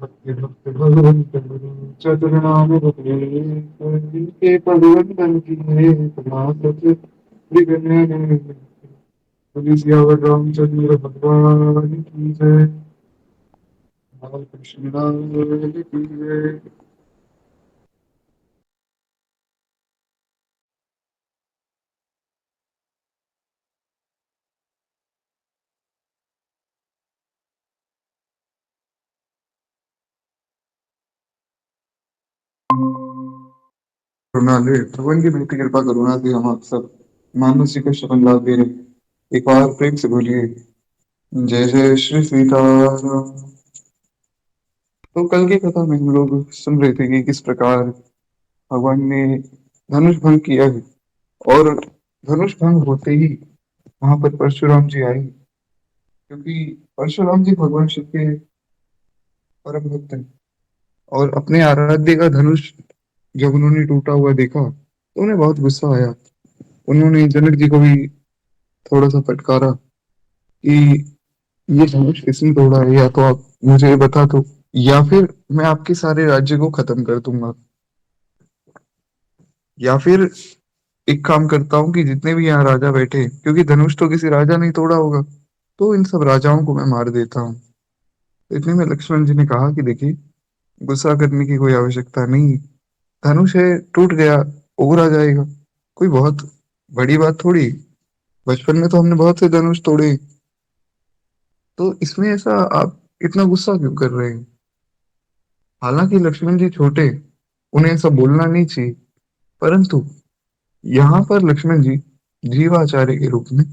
भक्ति भक्त भगवंत चतुर्नाम के पवन बन की तमासत विघ्न पुलिस सियावर रामचंद्र भगवान की जय। बाल कृष्ण लाल की जय। करुणा ले भगवान की मिलती कृपा करुणा दे हम आप सब मानव जी को शरण लाभ दे रहे एक बार प्रेम से बोलिए जय जय श्री सीताराम। तो कल की कथा में हम लोग सुन रहे थे कि किस प्रकार भगवान ने धनुष भंग किया है और धनुष भंग होते ही वहां पर परशुराम जी आए क्योंकि परशुराम जी भगवान शिव के परम भक्त हैं और अपने आराध्य का धनुष जब उन्होंने टूटा हुआ देखा तो उन्हें बहुत गुस्सा आया। उन्होंने जनक जी को भी थोड़ा सा फटकारा कि ये धनुष किसने तोड़ा है, या तो आप मुझे ये बता दो या फिर मैं आपके सारे राज्य को खत्म कर दूंगा, या फिर एक काम करता हूँ कि जितने भी यहाँ राजा बैठे, क्योंकि धनुष तो किसी राजा ने तोड़ा होगा, तो इन सब राजाओं को मैं मार देता हूँ। तो इतने में लक्ष्मण जी ने कहा कि देखिए, गुस्सा करने की कोई आवश्यकता नहीं, धनुष है, टूट गया, उगरा जाएगा, कोई बहुत बड़ी बात थोड़ी। बचपन में तो हमने बहुत से धनुष तोड़े, तो इसमें ऐसा आप इतना गुस्सा क्यों कर रहे हैं। हालांकि लक्ष्मण जी छोटे, उन्हें ऐसा बोलना नहीं चाहिए, परंतु यहाँ पर लक्ष्मण जी जीवाचार्य के रूप में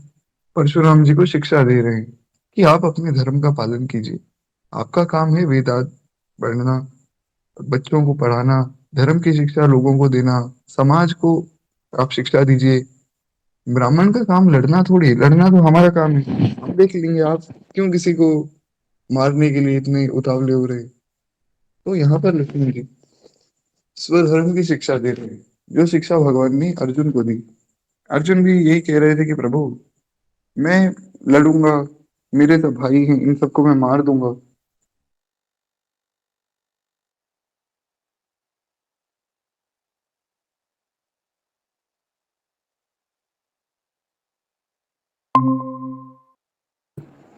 परशुराम जी को शिक्षा दे रहे हैं कि आप अपने धर्म का पालन कीजिए। आपका काम है वेदांत पढ़ना, बच्चों को पढ़ाना, धर्म की शिक्षा लोगों को देना, समाज को आप शिक्षा दीजिए। ब्राह्मण का काम लड़ना थोड़ी है, लड़ना तो हमारा काम है, हम देख लेंगे। आप क्यों किसी को मारने के लिए इतने उतावले हो रहे हैं। तो यहाँ पर लक्ष्मण जी स्वधर्म की शिक्षा दे रहे हैं, जो शिक्षा भगवान ने अर्जुन को दी। अर्जुन भी यही कह रहे थे कि प्रभु, मैं लड़ूंगा, मेरे सब भाई हैं, इन सबको मैं मार दूंगा।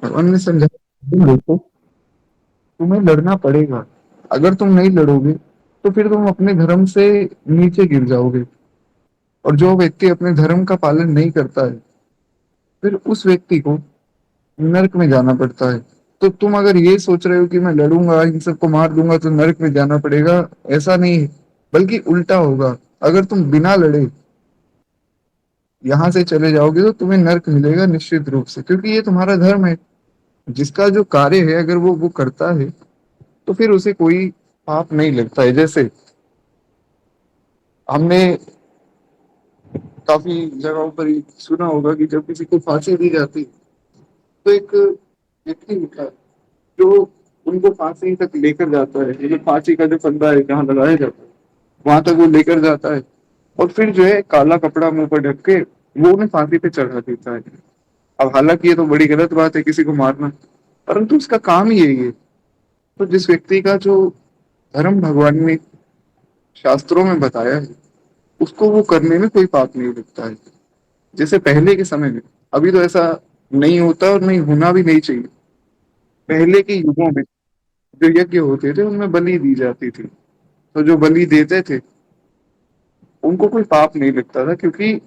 भगवान ने समझाया, तुम देखो, तुम्हें लड़ना पड़ेगा। अगर तुम नहीं लड़ोगे तो फिर तुम अपने धर्म से नीचे गिर जाओगे, और जो व्यक्ति अपने धर्म का पालन नहीं करता है फिर उस व्यक्ति को नरक में जाना पड़ता है। तो तुम अगर ये सोच रहे हो कि मैं लड़ूंगा, इन सबको मार दूंगा तो नरक में जाना पड़ेगा, ऐसा नहीं है, बल्कि उल्टा होगा। अगर तुम बिना लड़े यहाँ से चले जाओगे तो तुम्हें नर्क मिलेगा निश्चित रूप से, क्योंकि ये तुम्हारा धर्म है। जिसका जो कार्य है अगर वो करता है तो फिर उसे कोई पाप नहीं लगता है। जैसे हमने काफी जगहों पर ये सुना होगा कि जब किसी को फांसी दी जाती है तो एक व्यक्ति होता है जो उनको फांसी तक लेकर जाता है, ये जो फांसी का जो फंदा है जहाँ लगाया जाता है वहां तक वो लेकर जाता है, और फिर जो है काला कपड़ा मुंह पर ढक के वो उन्हें फांसी पे चढ़ा देता है। अब हालांकि ये तो बड़ी गलत बात है किसी को मारना, परंतु उसका काम ही यही है। तो जिस व्यक्ति का जो धर्म भगवान ने शास्त्रों में बताया है उसको वो करने में कोई पाप नहीं लगता है। जैसे पहले के समय में, अभी तो ऐसा नहीं होता और नहीं होना भी नहीं चाहिए। पहले के युगों में जो यज्ञ होते थे उनमें बलि दी जाती थी, तो जो बलि देते थे उनको कोई पाप नहीं लगता था, क्योंकि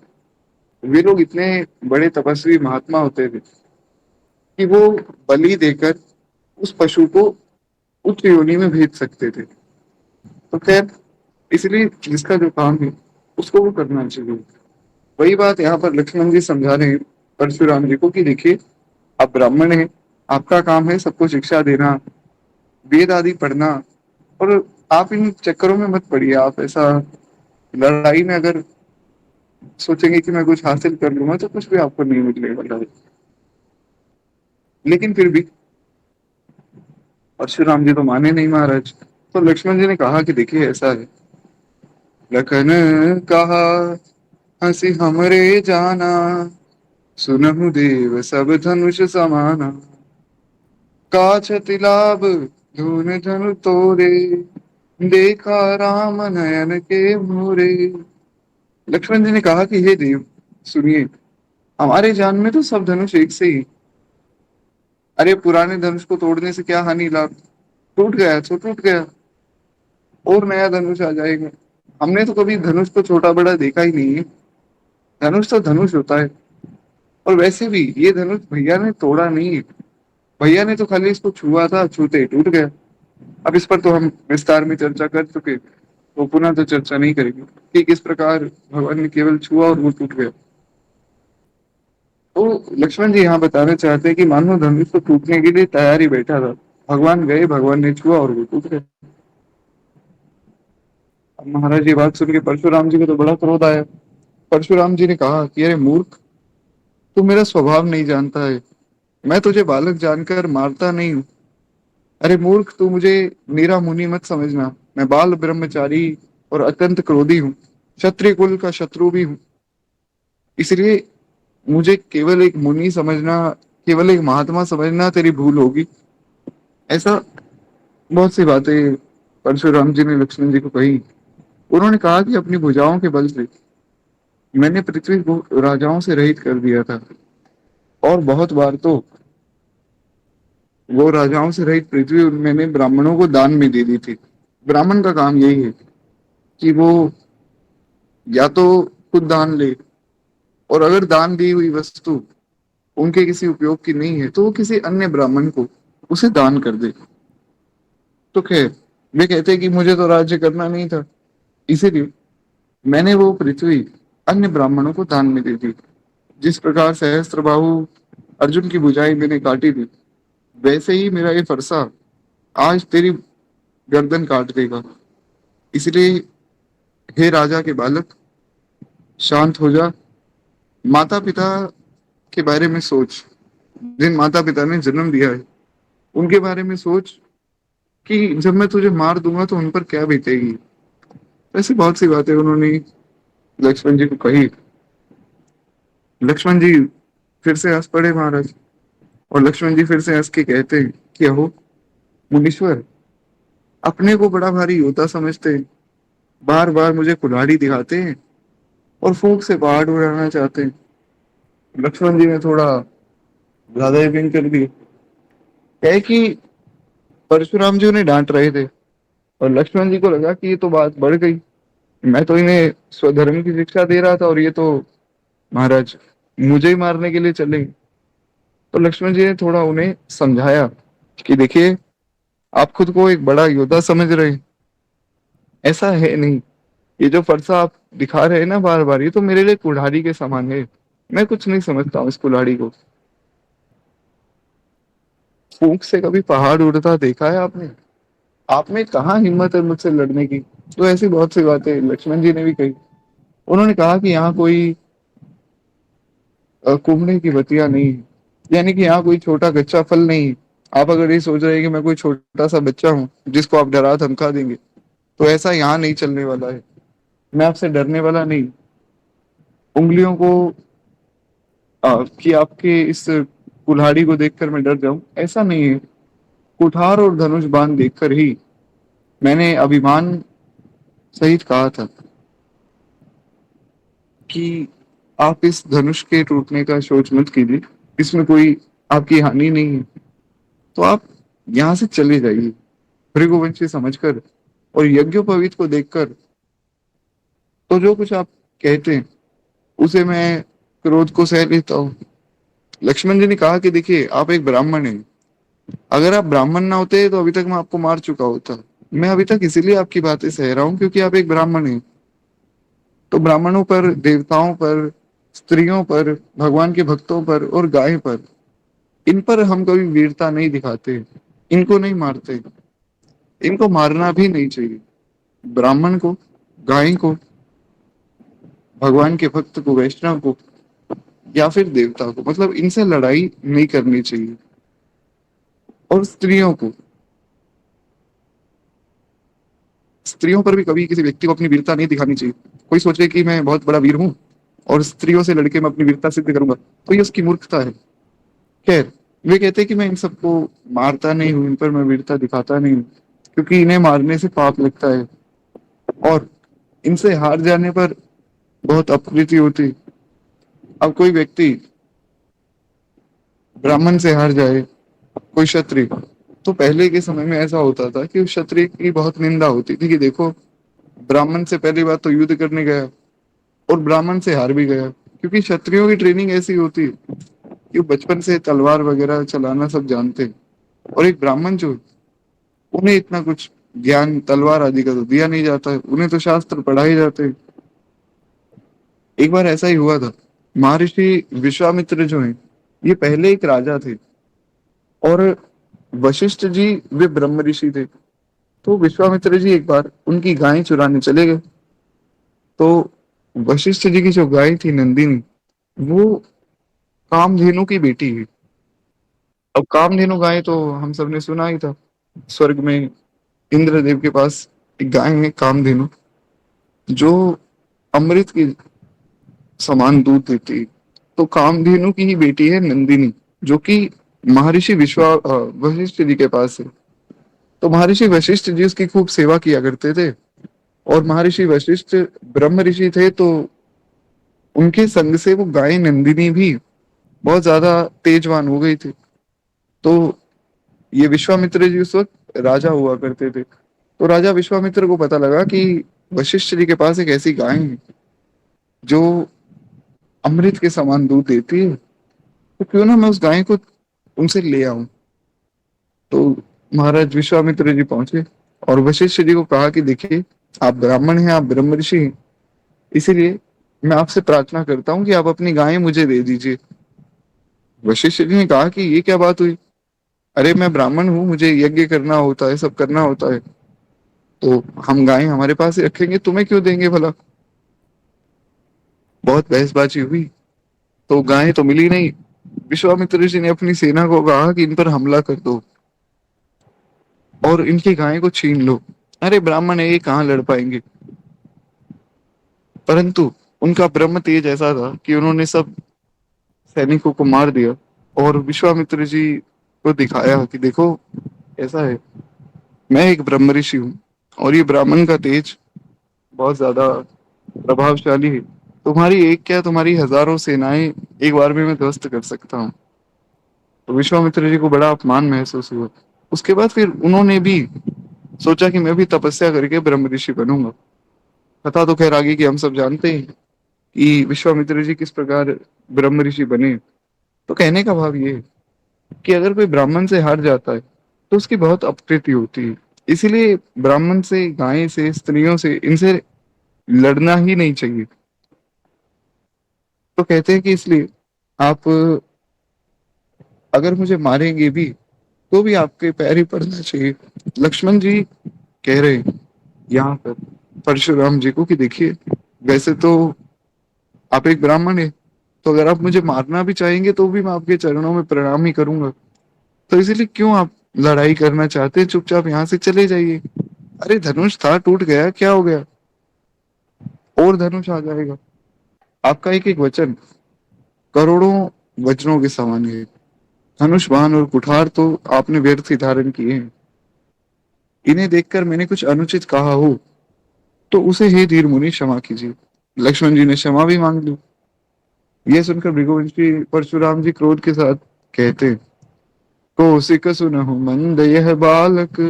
वे लोग इतने बड़े तपस्वी महात्मा होते थे कि वो बलि देकर उस पशु को उच्च योनि में भेज सकते थे। तो खैर, इसलिए जिसका जो काम है उसको वो करना चाहिए। वही बात यहाँ पर लक्ष्मण जी समझा रहे हैं परशुराम जी को कि देखिए, आप ब्राह्मण हैं, आपका काम है सबको शिक्षा देना, वेद आदि पढ़ना, और आप इन चक्करों में मत पड़िए। आप ऐसा लड़ाई में अगर सोचेंगे कि मैं कुछ हासिल कर लूंगा तो कुछ भी आपको नहीं मिलेगा। लेकिन फिर भी परशुराम जी तो माने नहीं महाराज। तो लक्ष्मण जी ने कहा कि देखिए ऐसा है, लखन कहा हंसी हमरे जाना, सुनहु देव सब धनुष समाना, का छति लाभ धूल धनु तोरे, देखा राम नयन के मोरे। लक्ष्मण जी ने कहा कि हे देव, सुनिए, हमारे जान में तो सब धनुष एक से ही। अरे पुराने धनुष को तोड़ने से क्या हानि लाभ, टूट गया तो टूट गया, और नया धनुष आ जाएगा। हमने तो कभी धनुष को छोटा बड़ा देखा ही नहीं है। धनुष तो धनुष होता है। और वैसे भी ये धनुष भैया ने तोड़ा नहीं है, भैया ने तो खाली इसको छुआ था, छूते ही टूट गया। अब इस पर तो हम विस्तार में चर्चा कर चुके, तो पुनः तो चर्चा नहीं करेंगे कि किस प्रकार भगवान ने केवल छुआ और वो टूट गया। तो लक्ष्मण जी यहाँ बताना चाहते हैं कि मानो धनुष तो टूटने के लिए तैयार ही बैठा था, भगवान गए, भगवान ने छुआ और वो टूट गया। अब महाराज ये बात सुन के परशुराम जी को तो बड़ा क्रोध आया। परशुराम जी ने कहा कि अरे मूर्ख, तू मेरा स्वभाव नहीं जानता है, मैं तुझे बालक जानकर मारता नहीं हूँ। अरे मूर्ख, तू मुझे नीरा मुनि मत समझना, मैं बाल ब्रह्मचारी और अत्यंत क्रोधी हूँ, क्षत्रिय कुल का शत्रु भी हूँ। इसलिए मुझे केवल एक मुनि समझना, केवल एक महात्मा समझना तेरी भूल होगी। ऐसा बहुत सी बातें परशुराम जी ने लक्ष्मण जी को कही। उन्होंने कहा कि अपनी भुजाओं के बल से मैंने पृथ्वी को राजाओं से रहित कर दिया था, और बहुत बार तो वो राजाओं से रहित पृथ्वी मैंने ब्राह्मणों को दान में दे दी थी। ब्राह्मण का काम यही है कि वो या तो खुद दान ले, और अगर दान दी हुई वस्तु उनके किसी उपयोग की नहीं है तो वो किसी अन्य ब्राह्मण को उसे दान कर दे। तो खैर, वे कहते हैं कि मुझे तो राज्य करना नहीं था, इसीलिए मैंने वो पृथ्वी अन्य ब्राह्मणों को दान में दे दी। जिस प्रकार सहस्त्रबाहु अर्जुन की भुजाएं मैंने काटी थी, वैसे ही मेरा ये फरसा आज तेरी गर्दन काट देगा। इसलिए हे राजा के बालक, शांत हो जा, माता पिता के बारे में सोच, जिन माता पिता ने जन्म दिया है उनके बारे में सोच कि जब मैं तुझे मार दूंगा तो उन पर क्या बीतेगी। ऐसी बहुत सी बातें उन्होंने लक्ष्मण जी को कही। लक्ष्मण जी फिर से हंस पड़े महाराज, और लक्ष्मण जी फिर से हंस के कहते हैं कि अहो मुनीश्वर, अपने को बड़ा भारी योद्धा समझते हैं, बार बार मुझे कुल्हाड़ी दिखाते हैं और फूंक से पहाड़ उड़ाना चाहते हैं। लक्ष्मण जी ने थोड़ा ज्यादा यकीन कर दिया। है कि परशुराम जी उन्हें डांट रहे थे, और लक्ष्मण जी को लगा कि ये तो बात बढ़ गई, मैं तो इन्हें स्वधर्म की शिक्षा दे रहा था और ये तो महाराज मुझे ही मारने के लिए चले। तो लक्ष्मण जी ने थोड़ा उन्हें समझाया कि देखिए, आप खुद को एक बड़ा योद्धा समझ रहे हैं, ऐसा है नहीं। ये जो फरसा आप दिखा रहे हैं ना बार बार, ये तो मेरे लिए कुल्हाड़ी के समान है, मैं कुछ नहीं समझता हूँ इस कुल्हाड़ी को। फूंक से कभी पहाड़ उड़ता देखा है आपने? आप में कहाँ हिम्मत है मुझसे लड़ने की। तो ऐसी बहुत सी बातें लक्ष्मण जी ने भी कही। उन्होंने कहा कि यहाँ कोई कुमड़े की बतिया नहीं है, यानी कि यहाँ कोई छोटा कच्चा फल नहीं है। आप अगर ये सोच रहे हैं कि मैं कोई छोटा सा बच्चा हूँ जिसको आप डरा धमका देंगे, तो ऐसा यहाँ नहीं चलने वाला है। मैं आपसे डरने वाला नहीं। उंगलियों को कि आपके इस कुल्हाड़ी को देखकर मैं डर जाऊं, ऐसा नहीं है। कुठार और धनुष बाण देखकर ही मैंने अभिमान सहित कहा था कि आप इस धनुष के टूटने का सोच मत कीजिए, इसमें कोई आपकी हानि नहीं है। तो आप यहाँ से चले जाइए भृगुवंशी समझकर, और यज्ञोपवीत को देखकर तो जो कुछ आप कहते हैं उसे मैं क्रोध को सह लेता हूँ। लक्ष्मण जी ने कहा कि देखिए, आप एक ब्राह्मण हैं, अगर आप ब्राह्मण ना होते तो अभी तक मैं आपको मार चुका होता। मैं अभी तक इसीलिए आपकी बातें सह रहा हूँ क्योंकि आप एक ब्राह्मण हैं। तो ब्राह्मणों पर, देवताओं पर, स्त्रियों पर, भगवान के भक्तों पर और गाय पर, इन पर हम कभी वीरता नहीं दिखाते, इनको नहीं मारते, इनको मारना भी नहीं चाहिए। ब्राह्मण को, गाय को, भगवान के भक्त को, वैष्णव को, या फिर देवता को, मतलब इनसे लड़ाई नहीं करनी चाहिए। और स्त्रियों को, स्त्रियों पर भी कभी किसी व्यक्ति को अपनी वीरता नहीं दिखानी चाहिए। कोई सोचे कि मैं बहुत बड़ा वीर हूँ और स्त्रियों से लड़के मैं अपनी वीरता सिद्ध करूंगा, तो ये उसकी मूर्खता है। खैर, वे कहते हैं कि मैं इन सबको मारता नहीं हूं, इन पर मैं वीरता दिखाता नहीं हूं, क्योंकि इन्हें मारने से पाप लगता है और इनसे हार जाने पर बहुत अपकृति होती। अब कोई व्यक्ति ब्राह्मण से हार जाए, कोई क्षत्रिय, तो पहले के समय में ऐसा होता था कि उस क्षत्रिय की बहुत निंदा होती थी कि देखो, ब्राह्मण से पहली बात तो युद्ध करने गया और ब्राह्मण से हार भी गया, क्योंकि क्षत्रियों की ट्रेनिंग ऐसी होती है कि वो बचपन से तलवार वगैरह चलाना सब जानते हैं। और एक ब्राह्मण जो, उन्हें इतना कुछ ज्ञान तलवार आदि का तो दिया नहीं जाता है, उन्हें तो शास्त्र पढ़ाए जाते हैं। एक बार ऐसा ही हुआ था, महर्षि विश्वामित्र जो हैं, ये पहले एक राजा थे और वशिष्ठ जी वे ब्रह्म ऋषि थे। तो विश्वामित्र जी एक बार उनकी गायें चुराने चले गए। तो वशिष्ठ जी की जो गाय थी नंदिनी, वो कामधेनु की बेटी है। अब कामधेनु गाय तो हम सबने सुना ही था, स्वर्ग में इंद्रदेव के पास एक गाय है कामधेनु, जो अमृत की समान दूध देती है। तो कामधेनु की ही बेटी है नंदिनी, जो कि महर्षि वशिष्ठ जी के पास है। तो महर्षि वशिष्ठ जी उसकी खूब सेवा किया करते थे। और महर्षि वशिष्ठ ब्रह्म ऋषि थे, तो उनके संग से वो गाय नंदिनी भी बहुत ज्यादा तेजवान हो गई थी। तो ये विश्वामित्र जी उस वक्त राजा हुआ करते थे। तो राजा विश्वामित्र को पता लगा कि वशिष्ठ जी के पास एक ऐसी गाय है जो अमृत के समान दूध देती है, तो क्यों ना मैं उस गाय को उनसे ले आऊं। तो महाराज विश्वामित्र जी पहुंचे और वशिष्ठ जी को कहा कि देखिए, आप ब्राह्मण हैं, आप ब्रह्म ऋषि हैं, इसीलिए मैं आपसे प्रार्थना करता हूँ कि आप अपनी गायें मुझे दे दीजिए। वशिष्ठ जी ने कहा कि ये क्या बात हुई, अरे मैं ब्राह्मण हूँ, मुझे यज्ञ करना होता है, सब करना होता है, तो हम गायें हमारे पास ही रखेंगे, तुम्हें क्यों देंगे भला। बहुत बहसबाजी हुई, तो गायें तो मिली नहीं। विश्वामित्र जी ने अपनी सेना को कहा कि इन पर हमला कर दो और इनकी गायें को छीन लो। अरे ब्राह्मण है, ये कहाँ लड़ पाएंगे। परंतु उनका ब्रह्म तेज ऐसा था कि उन्होंने सब सैनिकों को मार दिया और विश्वामित्र जी को दिखाया कि देखो, ऐसा है, मैं एक ब्रह्म ऋषि हूँ और ये ब्राह्मण का तेज बहुत ज्यादा प्रभावशाली है। तुम्हारी एक क्या, तुम्हारी हजारों सेनाएं एक बार में मैं ध्वस्त कर सकता हूँ। तो विश्वामित्र जी को बड़ा अपमान महसूस हुआ। उसके बाद फिर उन्होंने भी सोचा कि मैं भी तपस्या करके ब्रह्म ऋषि बनूंगा। कथा तो खैर आगे की हम सब जानते हैं कि विश्वामित्र जी किस प्रकार ब्रह्म ऋषि बने। तो कहने का भाव ये है कि अगर कोई ब्राह्मण से हार जाता है तो उसकी बहुत अपकृति होती है। इसीलिए ब्राह्मण से, गाय से, स्त्रियों से, इनसे लड़ना ही नहीं चाहिए। तो कहते हैं कि इसलिए आप अगर मुझे मारेंगे भी तो भी आपके पैर ही पड़ना चाहिए। लक्ष्मण जी कह रहे हैं यहाँ पर परशुराम जी को कि देखिए, वैसे तो आप एक ब्राह्मण है, तो अगर आप मुझे मारना भी चाहेंगे तो भी मैं आपके चरणों में प्रणाम ही करूंगा। तो इसीलिए क्यों आप लड़ाई करना चाहते हैं, चुपचाप यहाँ से चले जाइए। अरे धनुष था, टूट गया, क्या हो गया, और धनुष आ जाएगा। आपका एक एक वचन करोड़ों वज्रों के समान है। धनुष बाण और कुठार तो आपने व्यर्थ ही धारण किए हैं। इन्हें देखकर मैंने कुछ अनुचित कहा हो तो उसे हे धीर मुनि क्षमा कीजिए। लक्ष्मण जी ने क्षमा भी मांग ली। यह सुनकर भृगुवंशी परशुराम जी क्रोध के साथ कहते, कौशिक सुनहु मंद यह बालक,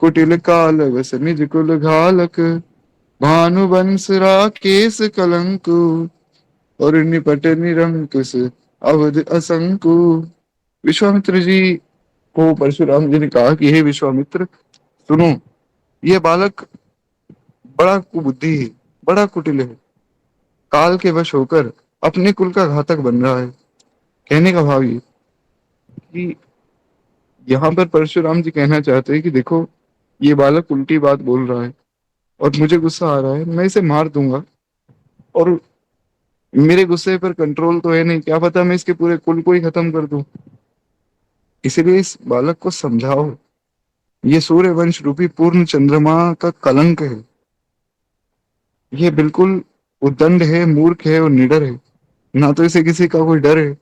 कुटिल काल वस निज कुल घालक, भानुवंश राकेश कलंक, और निपट निरंकुश अवध असंकु। विश्वामित्र जी को परशुराम जी ने कहा कि हे विश्वामित्र, सुनो, यह बालक बड़ा कुबुद्धि है, बड़ा कुटिल है, काल के वश होकर अपने कुल का घातक बन रहा है। कहने का भाव ये कि यहाँ पर परशुराम जी कहना चाहते हैं कि देखो, ये बालक उल्टी बात बोल रहा है और मुझे गुस्सा आ रहा है, मैं इसे मार दूंगा। और मेरे गुस्से पर कंट्रोल तो है नहीं, क्या पता मैं इसके पूरे कुल को ही खत्म कर दूं। इसीलिए इस बालक को समझाओ, ये सूर्य वंश रूपी पूर्ण चंद्रमा का कलंक है। ये बिल्कुल उद्दंड है, मूर्ख है और निडर है, ना तो इसे किसी का कोई डर है।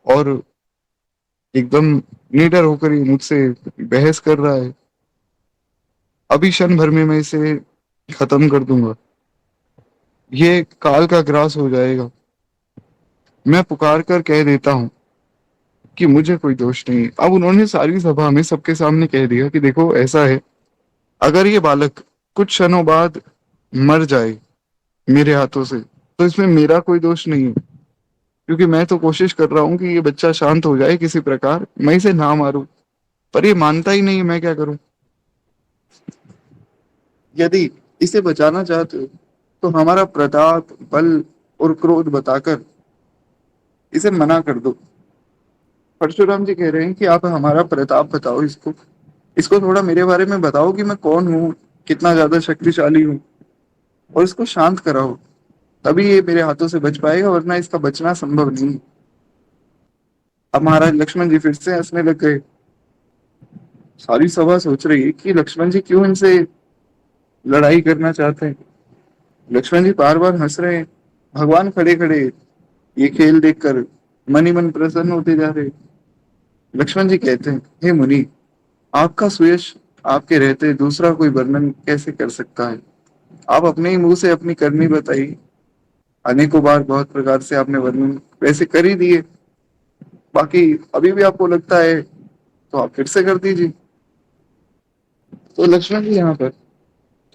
और एकदम निडर होकर ये मुझसे बहस कर रहा है। अभी क्षण भर में मैं इसे खत्म कर दूंगा। ये काल का ग्रास हो जाएगा। मैं पुकार कर कह देता हूँ कि मुझे कोई दोष नहीं। अब उन्होंने सारी सभा में सबके सामने कह दिया कि देखो ऐसा है, अगर ये बालक कुछ क्षणों बाद मर जाए मेरे हाथों से, तो इसमें मेरा कोई दोष नहीं है, क्योंकि मैं तो कोशिश कर रहा हूँ कि ये बच्चा शांत हो जाए किसी प्रकार, मैं इसे ना मारूं। पर ये मानता ही नहीं, मैं क्या करूं। यदि इसे बचाना चाहते हो तो हमारा प्रताप, बल और क्रोध बताकर इसे मना कर दो। परशुराम जी कह रहे हैं कि आप हमारा प्रताप बताओ इसको, इसको थोड़ा मेरे बारे में बताओ कि मैं कौन हूँ, कितना ज्यादा शक्तिशाली हूँ, और इसको शांत कराओ। तभी ये मेरे हाथों से बच पाएगा, वरना इसका बचना संभव नहीं। अब महाराज लक्ष्मण जी फिर से हंसने लग गए। सारी सभा सोच रही है कि लक्ष्मण जी क्यों इनसे लड़ाई करना चाहते हैं। लक्ष्मण जी बार बार हंस रहे हैं। भगवान खड़े खड़े ये खेल देखकर मन ही मन प्रसन्न होते जा रहे। लक्ष्मण जी कहते हैं, हे मुनि, आपका सुयश आपके रहते दूसरा कोई वर्णन कैसे कर सकता है। आप अपने ही मुंह से अपनी करनी बताइए। अनेकों बार बहुत प्रकार से आपने वर्णन वैसे कर ही दिए, बाकी अभी भी आपको लगता है तो आप फिर से कर दीजिए। तो लक्ष्मण जी यहाँ पर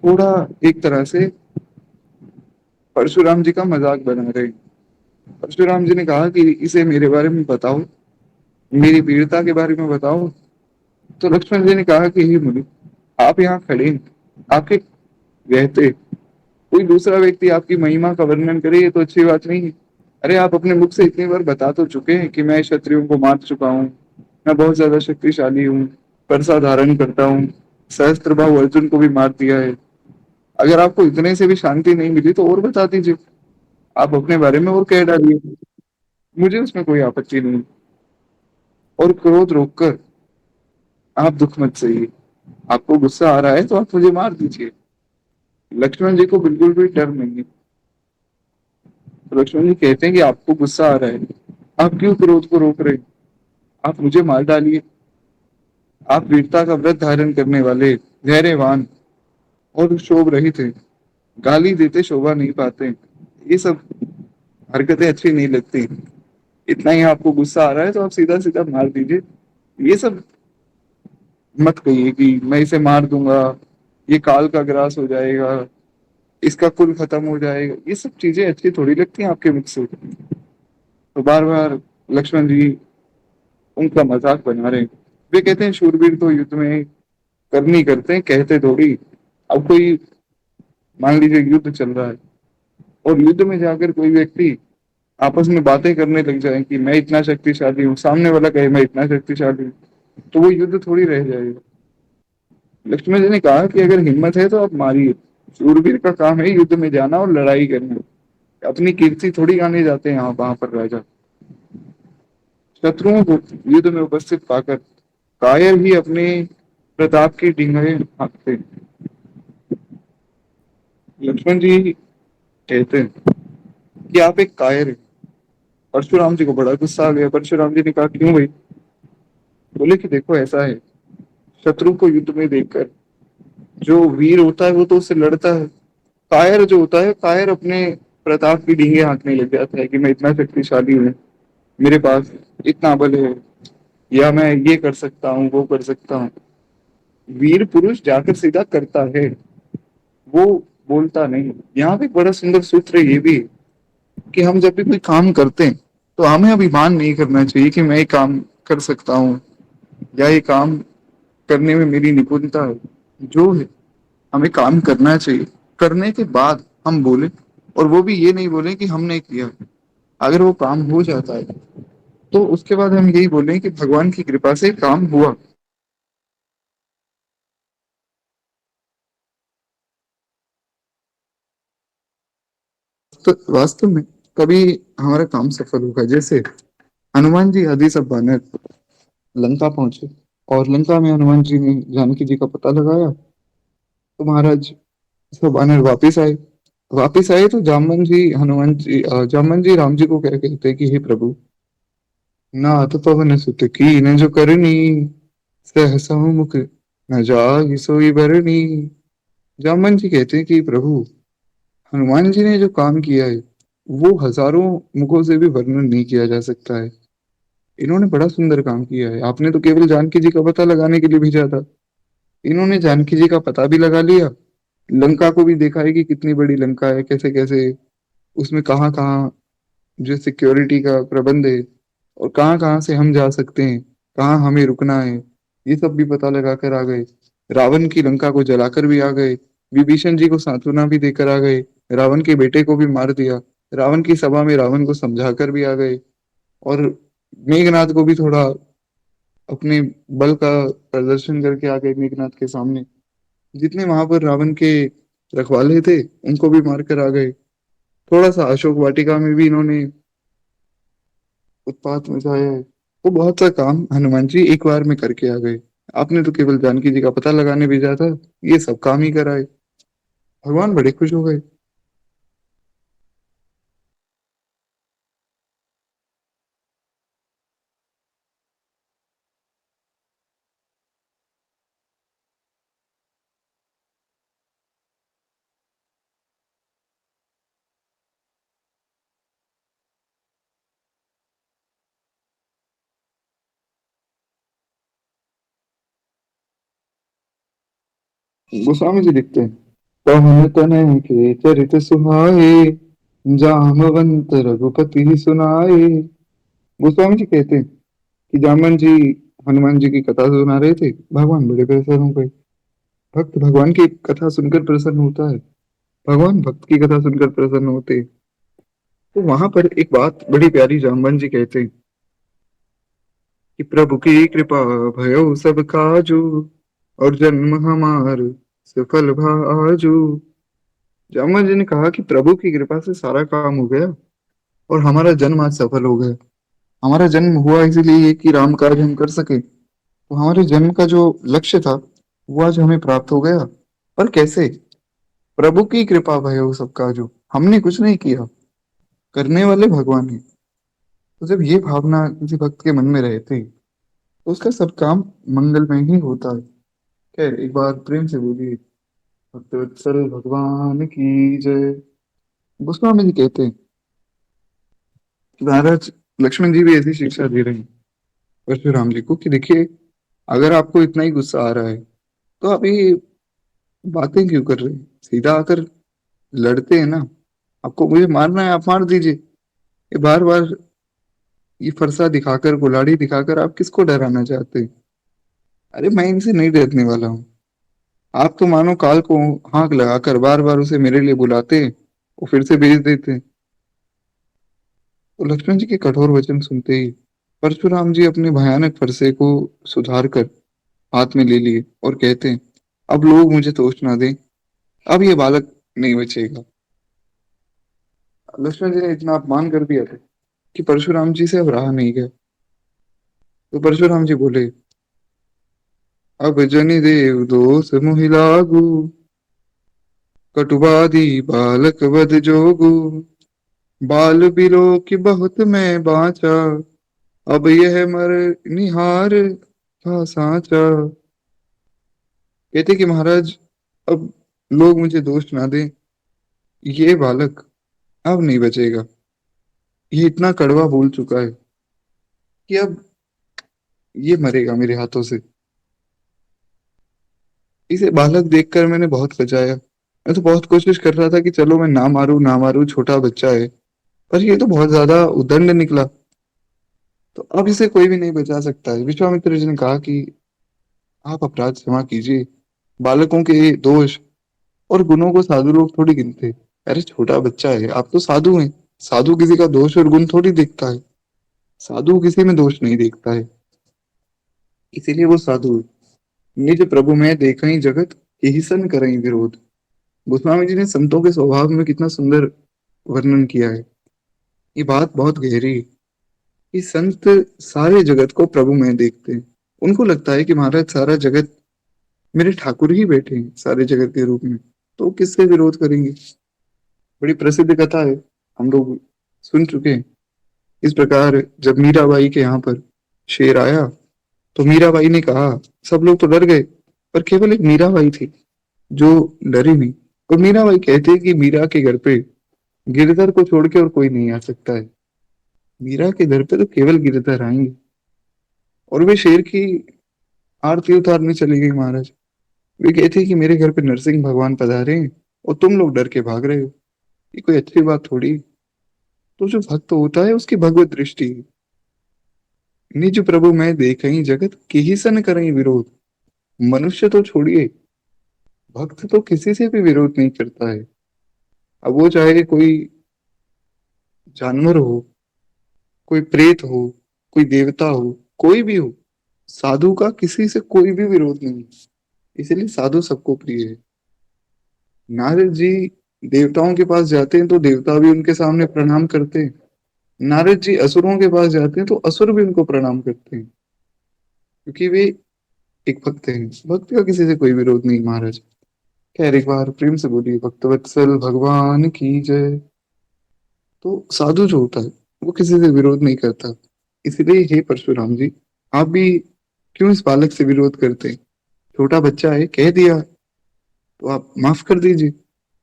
थोड़ा एक तरह से परशुराम जी का मजाक बना रहे हैं। परशुराम जी ने कहा कि इसे मेरे बारे में बताओ, मेरी वीरता के बारे में बताओ। तो लक्ष्मण जी ने कहा कि हे मुनि, आप यहाँ खड़े हैं, आपके रहते कोई दूसरा व्यक्ति आपकी महिमा का वर्णन करे, ये तो अच्छी बात नहीं है। अरे आप अपने मुख से इतनी बार बता तो चुके हैं कि मैं क्षत्रियों को मार चुका हूँ, मैं बहुत ज्यादा शक्तिशाली हूँ, परसा धारण करता हूँ, सहस्त्रबाहु अर्जुन को भी मार दिया है। अगर आपको इतने से भी शांति नहीं मिली तो और बता दीजिए, आप अपने बारे में और कह डालिए, मुझे उसमें कोई आपत्ति नहीं। और क्रोध रोककर आप दुख मत सहिए। आपको गुस्सा आ रहा है तो आप मुझे मार दीजिए। लक्ष्मण जी को बिल्कुल भी डर नहीं है। तो लक्ष्मण जी कहते हैं कि आपको गुस्सा आ रहा है, आप क्यों क्रोध को रोक रहे हैं? आप मुझे मार डालिए। आप वीरता का व्रत धारण करने वाले, धैर्यवान और क्षोभ रहित हैं। गाली देते शोभा नहीं पाते। ये सब हरकतें अच्छी नहीं लगती। इतना ही आपको गुस्सा आ रहा है तो आप सीधा सीधा मार दीजिए। ये सब मत कहिए कि मैं इसे मार दूंगा, ये काल का ग्रास हो जाएगा, इसका कुल खत्म हो जाएगा। ये सब चीजें अच्छी थोड़ी लगती हैं आपके मुख से। तो बार बार लक्ष्मण जी उनका मजाक बना रहे हैं। वे कहते हैं शूरवीर तो युद्ध में करनी करते हैं, कहते थोड़ी। अब कोई मान लीजिए युद्ध चल रहा है और युद्ध में जाकर कोई व्यक्ति आपस में बातें करने लग जाए कि मैं इतना शक्तिशाली हूँ, सामने वाला कहे मैं इतना शक्तिशाली हूँ, तो वो युद्ध थोड़ी रह जाएगा। लक्ष्मण जी ने कहा कि अगर हिम्मत है तो आप मारिए। शूरवीर का काम है युद्ध में जाना और लड़ाई करना, अपनी कीर्ति थोड़ी गाने जाते हैं यहाँ वहां पर राजा। शत्रुओं को युद्ध में उपस्थित पाकर कायर ही अपने प्रताप की डिंगाए हाँकते। लक्ष्मण जी कहते हैं कि आप एक कायर हैं। परशुराम जी को बड़ा गुस्सा आ गया। परशुराम जी ने कहा क्यों भाई? बोले कि देखो ऐसा है, शत्रु को युद्ध में देखकर जो वीर होता है वो तो उससे लड़ता है। कायर जो होता है, कायर अपने प्रताप की डींगे हाँकने लग जाता है कि मैं इतना शक्तिशाली हूँ, मेरे पास इतना बल है, या मैं ये कर सकता हूँ वो कर सकता हूँ। वीर पुरुष जाकर सीधा करता है, वो बोलता नहीं। यहाँ पे एक बड़ा सुंदर सूत्र ये भी है कि हम जब भी कोई काम करते हैं तो हमें अभिमान नहीं करना चाहिए कि मैं ये काम कर सकता हूँ या ये काम करने में मेरी निपुणता है। जो है हमें काम करना चाहिए, करने के बाद हम बोले, और वो भी ये नहीं बोले कि हमने किया। अगर वो काम हो जाता है तो उसके बाद हम यही बोले कि भगवान की कृपा से काम हुआ। तो वास्तव में कभी हमारा काम सफल होगा। जैसे हनुमान जी आदि सब बानर लंका पहुंचे और लंका में हनुमान जी ने जानकी जी का पता लगाया, तो महाराज सब बानर वापिस आए। वापिस आए तो जामन जी हनुमान जी जामन जी राम जी को क्या कहते हैं कि हे प्रभु, नाथ पवन सुत कीन जो करनी, सहसा मुख न जाहि सोई बरनी। जामन जी कहते हैं कि प्रभु, हनुमान जी ने जो काम किया है वो हजारों मुखों से भी वर्णन नहीं किया जा सकता है। इन्होंने बड़ा सुंदर काम किया है। आपने तो केवल जानकी जी का पता लगाने के लिए भेजा था, इन्होंने जानकी जी का पता भी लगा लिया, लंका को भी देखा है कि कितनी बड़ी लंका है, कैसे कैसे उसमें कहाँ कहाँ जो सिक्योरिटी का प्रबंध है, और कहाँ कहाँ से हम जा सकते हैं, कहाँ हमें रुकना है, ये सब भी पता लगा कर आ गए। रावण की लंका को जलाकर भी आ गए, विभीषण जी को सांत्वना भी देकर आ गए, रावण के बेटे को भी मार दिया, रावण की सभा में रावण को समझा कर भी आ गए, और मेघनाथ को भी थोड़ा अपने बल का प्रदर्शन करके आ गए मेघनाथ के सामने। जितने वहां पर रावण के रखवाले थे उनको भी मार कर आ गए। थोड़ा सा अशोक वाटिका में भी इन्होंने उत्पात मचाया है। वो बहुत सा काम हनुमान जी एक बार में करके आ गए। आपने तो केवल जानकी जी का पता लगाने भेजा था, ये सब काम ही कराए। भगवान बड़े खुश हो गए। गोस्वामी जी लिखते हैं, पवन तनय के चरित सुहाए, जामवंत रघुपति सुनाए। गोस्वामी जी कहते हैं कि जामन जी हनुमान जी की कथा सुना रहे थे, भगवान बड़े प्रसन्न हो गए। भक्त भगवान की कथा सुनकर प्रसन्न होता है, भगवान भक्त की कथा सुनकर प्रसन्न होते हैं। तो वहां पर एक बात बड़ी प्यारी जामवन जी कहते हैं कि प्रभु की कृपा भयो सब काजू, और जन्म हमार सफल भाजू। जामवन जी ने कहा कि प्रभु की कृपा से सारा काम हो गया, और हमारा जन्म आज सफल हो गया। हमारा जन्म हुआ इसीलिए कि राम काज हम कर सके, तो हमारे जन्म का जो लक्ष्य था वो आज हमें प्राप्त हो गया। पर कैसे? प्रभु की कृपा भयो सब काजू, हमने कुछ नहीं किया, करने वाले भगवान है। तो जब ये भावना किसी भक्त के मन में रहती तो उसका सब काम मंगलमय ही होता है। खैर, एक बार प्रेम से बोलिए, भक्तवत्सल भगवान की जय। गोस्वामी जी कहते हैं कि महाराज लक्ष्मण जी भी ऐसी शिक्षा दे रहे हैं परशुराम जी को कि देखिए, अगर आपको इतना ही गुस्सा आ रहा है तो आप ये बातें क्यों कर रहे हैं, सीधा आकर लड़ते हैं ना। आपको मुझे मारना है, आप मार दीजिए। ये बार बार ये फरसा दिखाकर, कुल्हाड़ी दिखाकर आप किसको डराना चाहते हैं? अरे मैं इनसे नहीं डरने वाला हूँ। आप तो मानो काल को हाथ लगाकर बार बार उसे मेरे लिए बुलाते, वो फिर से भेज देते। तो लक्ष्मण जी के कठोर वचन सुनते ही परशुराम जी अपने भयानक फरसे को सुधार कर हाथ में ले लिए और कहते हैं, अब लोग मुझे दोष ना दें, अब ये बालक नहीं बचेगा। लक्ष्मण जी ने इतना अपमान कर दिया था कि परशुराम जी से अब रहा नहीं गया। तो परशुराम जी बोले, अब जनि देव दोष मोहि लागू, कटुवादी बालक वध जोगु, बाल बिलो की बहुत मैं बाँचा, अब यह मर निहार था साचा। कहते कि महाराज, अब लोग मुझे दोष ना दें, ये बालक अब नहीं बचेगा। ये इतना कड़वा बोल चुका है कि अब ये मरेगा मेरे हाथों से। इसे बालक देखकर मैंने बहुत बचाया। मैं तो बहुत कोशिश कर रहा था कि चलो मैं ना मारूं ना मारूं, छोटा बच्चा है, पर ये तो बहुत ज्यादा उद्दंड निकला। तो अब इसे कोई भी नहीं बचा सकता है। विश्वामित्र जी ने कहा कि आप अपराध क्षमा कीजिए, बालकों के दोष और गुणों को साधु लोग थोड़ी गिनते। अरे छोटा बच्चा है, आप तो साधु हैं। साधु किसी का दोष और गुण थोड़ी देखता है, साधु किसी में दोष नहीं देखता है, इसीलिए वो साधु है। निज प्रभु में देखई जगत, यही सन करई विरोध। गोस्वामी जी ने संतों के स्वभाव में कितना सुंदर वर्णन किया है। ये बात बहुत गहरी है कि संत सारे जगत को प्रभु में देखते हैं। उनको लगता है कि महाराज सारा जगत मेरे ठाकुर ही बैठे हैं सारे जगत के रूप में, तो वो किससे विरोध करेंगे। बड़ी प्रसिद्ध कथा है, हम लोग सुन चुके हैं इस प्रकार जब मीराबाई के यहाँ पर शेर आया तो मीराबाई ने कहा, सब लोग तो डर गए पर केवल एक मीराबाई थी जो डरी नहीं। और मीराबाई कहते हैं कि मीरा के घर पे गिरधर को छोड़ के और कोई नहीं आ सकता है। मीरा के घर पे तो केवल गिरधर आएंगे। और वे शेर की आरती उतारने चली गई महाराज। वे कहती कि मेरे घर पे नरसिंह भगवान पधारे हैं और तुम लोग डर के भाग रहे हो, ये कोई अच्छी बात थोड़ी है। तो जो भक्त होता है उसकी भगवत दृष्टि है। निज प्रभु मैं देखई जगत किहि सन करई विरोध। मनुष्य तो छोड़िए, भक्त तो किसी से भी विरोध नहीं करता है। अब वो चाहे कोई जानवर हो, कोई प्रेत हो, कोई देवता हो, कोई भी हो, साधु का किसी से कोई भी विरोध नहीं। इसलिए साधु सबको प्रिय है। नारद जी देवताओं के पास जाते हैं तो देवता भी उनके सामने प्रणाम करते हैं। नारद जी असुरों के पास जाते हैं तो असुर भी उनको प्रणाम करते हैं, क्योंकि वे एक भक्त हैं। भक्त का किसी से कोई विरोध नहीं महाराज। खैर एक बार प्रेम से बोलिए भक्तवत्सल भगवान की जय। तो साधु जो होता है वो किसी से विरोध नहीं करता। इसलिए हे परशुराम जी, आप भी क्यों इस बालक से विरोध करते हैं? छोटा बच्चा है, कह दिया तो आप माफ कर दीजिए।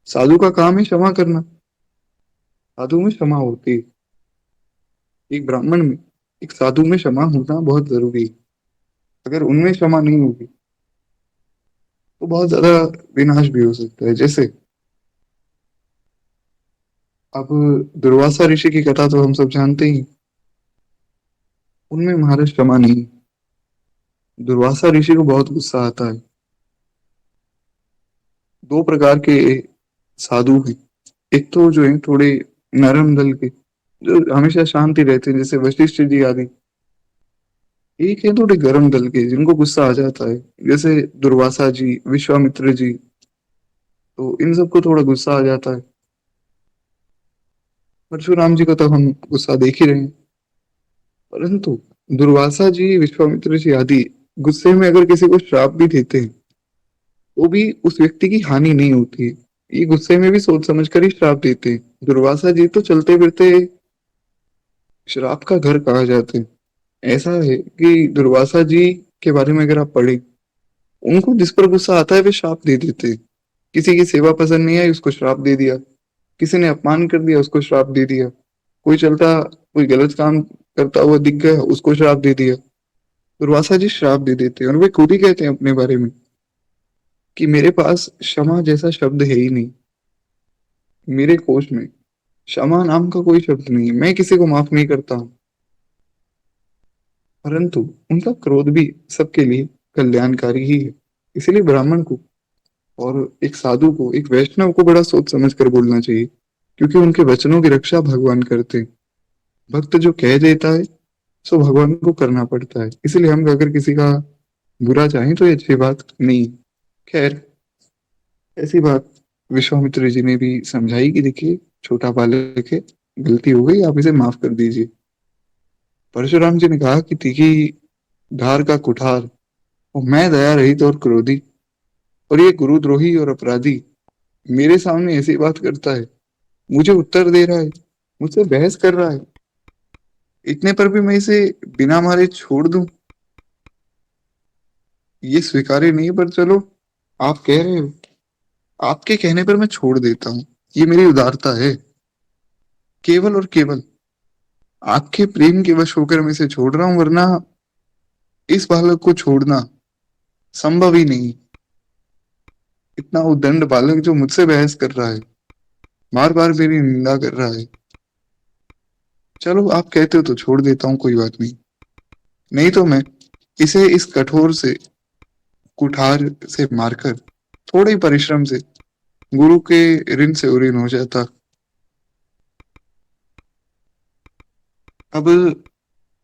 साधु का काम है क्षमा करना। साधु में क्षमा होती है। एक ब्राह्मण में, एक साधु में क्षमा होना बहुत जरूरी है। अगर उनमें क्षमा नहीं होगी तो बहुत ज्यादा विनाश भी हो सकता है। जैसे अब दुर्वासा ऋषि की कथा तो हम सब जानते ही। उनमें महाराज क्षमा नहीं। दुर्वासा ऋषि को बहुत गुस्सा आता है। दो प्रकार के साधु हैं। एक तो जो है थोड़े नरम दल के, जो हमेशा शांति रहते हैं, जैसे वशिष्ठ जी आदि। एक है थोड़े गर्म दल के जिनको गुस्सा आ जाता है, जैसे दुर्वासा जी, विश्वामित्र जी। तो इन सबको थोड़ा गुस्सा आ जाता है। परशुराम जी को तो हम गुस्सा देख ही रहे हैं। परंतु दुर्वासा जी, विश्वामित्र जी आदि गुस्से में अगर किसी को श्राप भी देते हैं तो भी उस व्यक्ति की हानि नहीं होती है। ये गुस्से में भी सोच समझ कर ही श्राप देते हैं। दुर्वासा जी तो चलते फिरते श्राप का घर कहा जाते हैं। ऐसा है कि दुर्वासा जी के बारे में अगर आप पढ़े, उनको जिस पर गुस्सा आता है वे श्राप दे देते हैं। किसी की सेवा पसंद नहीं आई उसको श्राप दे दिया, किसी ने अपमान कर दिया उसको श्राप दे दिया, कोई गलत काम करता हुआ दिख गया उसको श्राप दे दिया। दुर्वासा जी श्राप दे देते हैं और वे खुद ही कहते हैं अपने बारे में कि मेरे पास क्षमा जैसा शब्द है ही नहीं। मेरे कोश में क्षमा नाम का कोई शब्द नहीं है। मैं किसी को माफ नहीं करता हूँ। परंतु उनका क्रोध भी सबके लिए कल्याणकारी ही है। इसलिए ब्राह्मण को और एक साधु को, एक वैष्णव को बड़ा सोच समझ कर बोलना चाहिए, क्योंकि उनके वचनों की रक्षा भगवान करते हैं। भक्त जो कह देता है सो भगवान को करना पड़ता है। इसलिए हम अगर किसी का बुरा चाहें तो ये अच्छी बात नहीं। खैर ऐसी बात विश्वामित्र जी ने भी समझाई कि देखिए छोटा बालक है, गलती हो गई, आप इसे माफ कर दीजिए। परशुराम जी ने कहा कि तीखी धार का कुठार और मैं दया रहित और क्रोधी, और ये गुरुद्रोही और अपराधी मेरे सामने ऐसी बात करता है, मुझे उत्तर दे रहा है, मुझसे बहस कर रहा है। इतने पर भी मैं इसे बिना मारे छोड़ दूं, ये स्वीकार्य नहीं है। पर चलो, आप कह रहे हो, आपके कहने पर मैं छोड़ देता हूँ। ये मेरी उदारता है। केवल और केवल आपके प्रेम के वश होकर मैं इसे छोड़ रहा हूं, वरना इस बालक को छोड़ना संभव ही नहीं। इतना उद्दंड बालक जो मुझसे बहस कर रहा है, बार बार मेरी निंदा कर रहा है। चलो आप कहते हो तो छोड़ देता हूँ, कोई बात नहीं। नहीं तो मैं इसे इस कठोर से कुठार से मारकर थोड़े ही परिश्रम से गुरु के ऋण से उऋण हो जाता। अब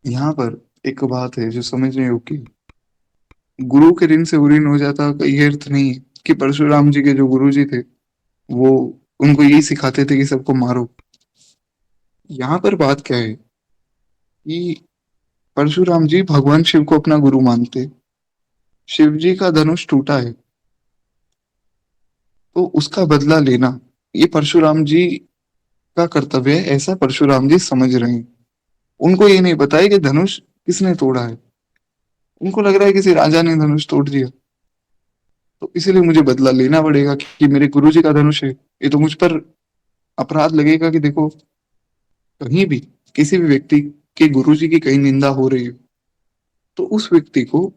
यहाँ पर एक बात है जो समझने योग्य। गुरु के ऋण से उऋण हो जाता का ये अर्थ नहीं है कि परशुराम जी के जो गुरु जी थे वो उनको यही सिखाते थे कि सबको मारो। यहाँ पर बात क्या है कि परशुराम जी भगवान शिव को अपना गुरु मानते। शिव जी का धनुष टूटा है तो उसका बदला लेना ये परशुराम जी का कर्तव्य है, ऐसा परशुराम जी समझ रहे हैं। उनको ये नहीं पता है कि धनुष किसने तोड़ा है। उनको लग रहा है किसी राजा ने धनुष तोड़ दिया। तो इसीलिए मुझे बदला लेना पड़ेगा कि मेरे गुरुजी का धनुष है। ये तो मुझ पर अपराध लगेगा कि देखो, कहीं भी किसी भी व्यक्ति के गुरुजी की कहीं निंदा हो रही है तो उस व्यक्ति को,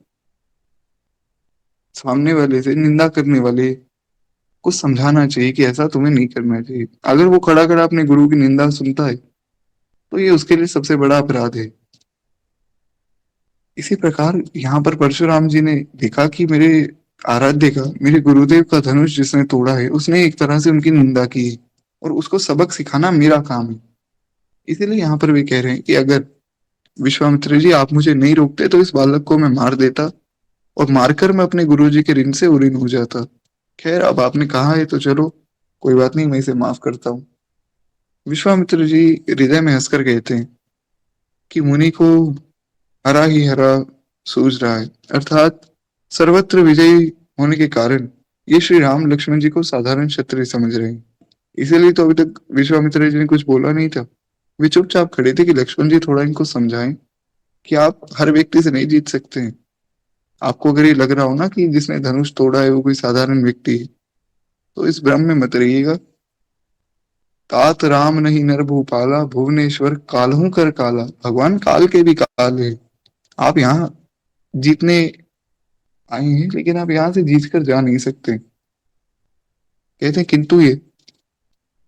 सामने वाले से निंदा करने वाले को समझाना चाहिए कि ऐसा तुम्हें नहीं करना चाहिए। अगर वो खड़ा खड़ा अपने गुरु की निंदा सुनता है तो ये उसके लिए सबसे बड़ा अपराध है। इसी प्रकार यहाँ पर परशुराम जी ने देखा कि मेरे आराध्य का, मेरे गुरुदेव का धनुष जिसने तोड़ा है उसने एक तरह से उनकी निंदा की है, और उसको सबक सिखाना मेरा काम है। इसीलिए यहाँ पर वे कह रहे हैं कि अगर विश्वामित्र जी आप मुझे नहीं रोकते तो इस बालक को मैं मार देता, और मारकर मैं अपने गुरुजी के ऋण से ऋणी हो जाता। खैर अब आपने कहा है तो चलो, कोई बात नहीं, मैं इसे माफ करता हूँ। विश्वामित्र जी हृदय में हंसकर कहते हैं कि मुनि को हरा ही हरा सूझ रहा है, अर्थात सर्वत्र विजयी होने के कारण ये श्री राम लक्ष्मण जी को साधारण क्षत्रिय समझ रहे हैं। इसीलिए तो अभी तक विश्वामित्र जी ने कुछ बोला नहीं था। वे चुपचाप खड़े थे कि लक्ष्मण जी थोड़ा इनको समझाएं कि आप हर व्यक्ति से नहीं जीत सकते हैं। आपको अगर ये लग रहा हो ना कि जिसने धनुष तोड़ा है वो कोई साधारण व्यक्ति है, तो इस भ्रम में मत रहिएगा। तात राम नहीं नर भूपाला, भुवनेश्वर काल्हू कर काला। भगवान काल के भी काल है। आप यहाँ जीतने आए हैं लेकिन आप यहाँ से जीत कर जा नहीं सकते। कहते हैं किंतु ये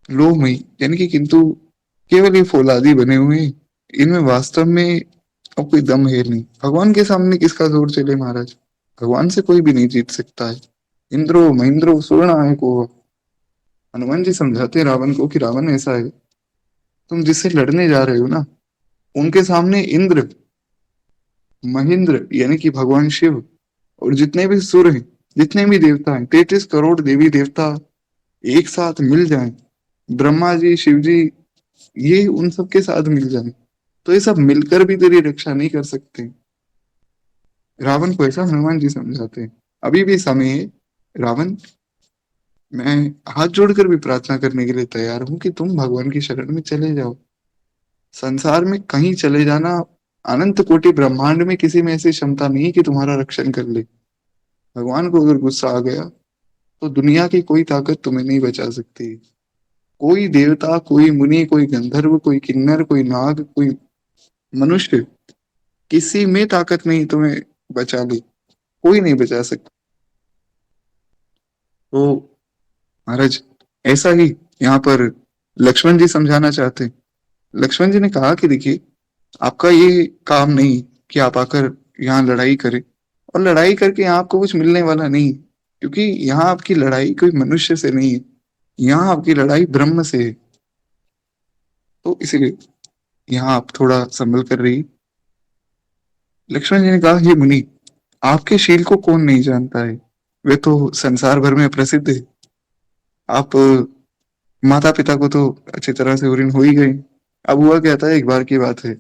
लोहमयी, यानी कि किंतु केवल ये फौलादी बने हुए हैं, इनमें वास्तव में अब कोई दम है नहीं। भगवान के सामने किसका जोर चले महाराज, भगवान से कोई भी नहीं जीत सकता है। इंद्रो महेंद्रो सुवर्ण आय को। हनुमान जी समझाते हैं रावण को कि रावण ऐसा है, तुम जिससे लड़ने जा रहे हो ना, उनके सामने इंद्र, महेंद्र यानी कि भगवान शिव, और जितने भी सुर हैं, जितने भी देवता हैं, 33 करोड़ देवी देवता एक साथ मिल जाएं, ब्रह्मा जी शिव जी, ये उन सब के साथ मिल जाएं, तो ये सब मिलकर भी तेरी रक्षा नहीं कर सकते। रावण को ऐसा हनुमान जी समझाते हैं। अभी भी समय है रावण, मैं हाथ जोड़कर भी प्रार्थना करने के लिए तैयार हूं कि तुम भगवान की शरण में चले जाओ। संसार में कहीं चले जाना, अनंत कोटि ब्रह्मांड में किसी में ऐसी क्षमता नहीं कि तुम्हारा रक्षण कर ले। भगवान को अगर गुस्सा आ गया तो दुनिया की कोई ताकत तुम्हें नहीं बचा सकती। कोई देवता, कोई मुनि, कोई गंधर्व, कोई किन्नर, कोई नाग, कोई मनुष्य, किसी में ताकत नहीं तुम्हें बचा ले। कोई नहीं बचा सकता। तो महाराज ऐसा ही यहाँ पर लक्ष्मण जी समझाना चाहते हैं। लक्ष्मण जी ने कहा कि देखिए, आपका ये काम नहीं कि आप आकर यहाँ लड़ाई करें, और लड़ाई करके यहाँ आपको कुछ मिलने वाला नहीं, क्योंकि यहाँ आपकी लड़ाई कोई मनुष्य से नहीं है, यहाँ आपकी लड़ाई ब्रह्म से है। तो इसीलिए यहाँ आप थोड़ा संभल कर रही। लक्ष्मण जी ने कहा, ये मुनि, आपके शील को कौन नहीं जानता है, वे तो संसार भर में प्रसिद्ध है। आप माता पिता को तो अच्छी तरह से उरीन हो ही गए। अब हुआ क्या था, एक बार की बात है,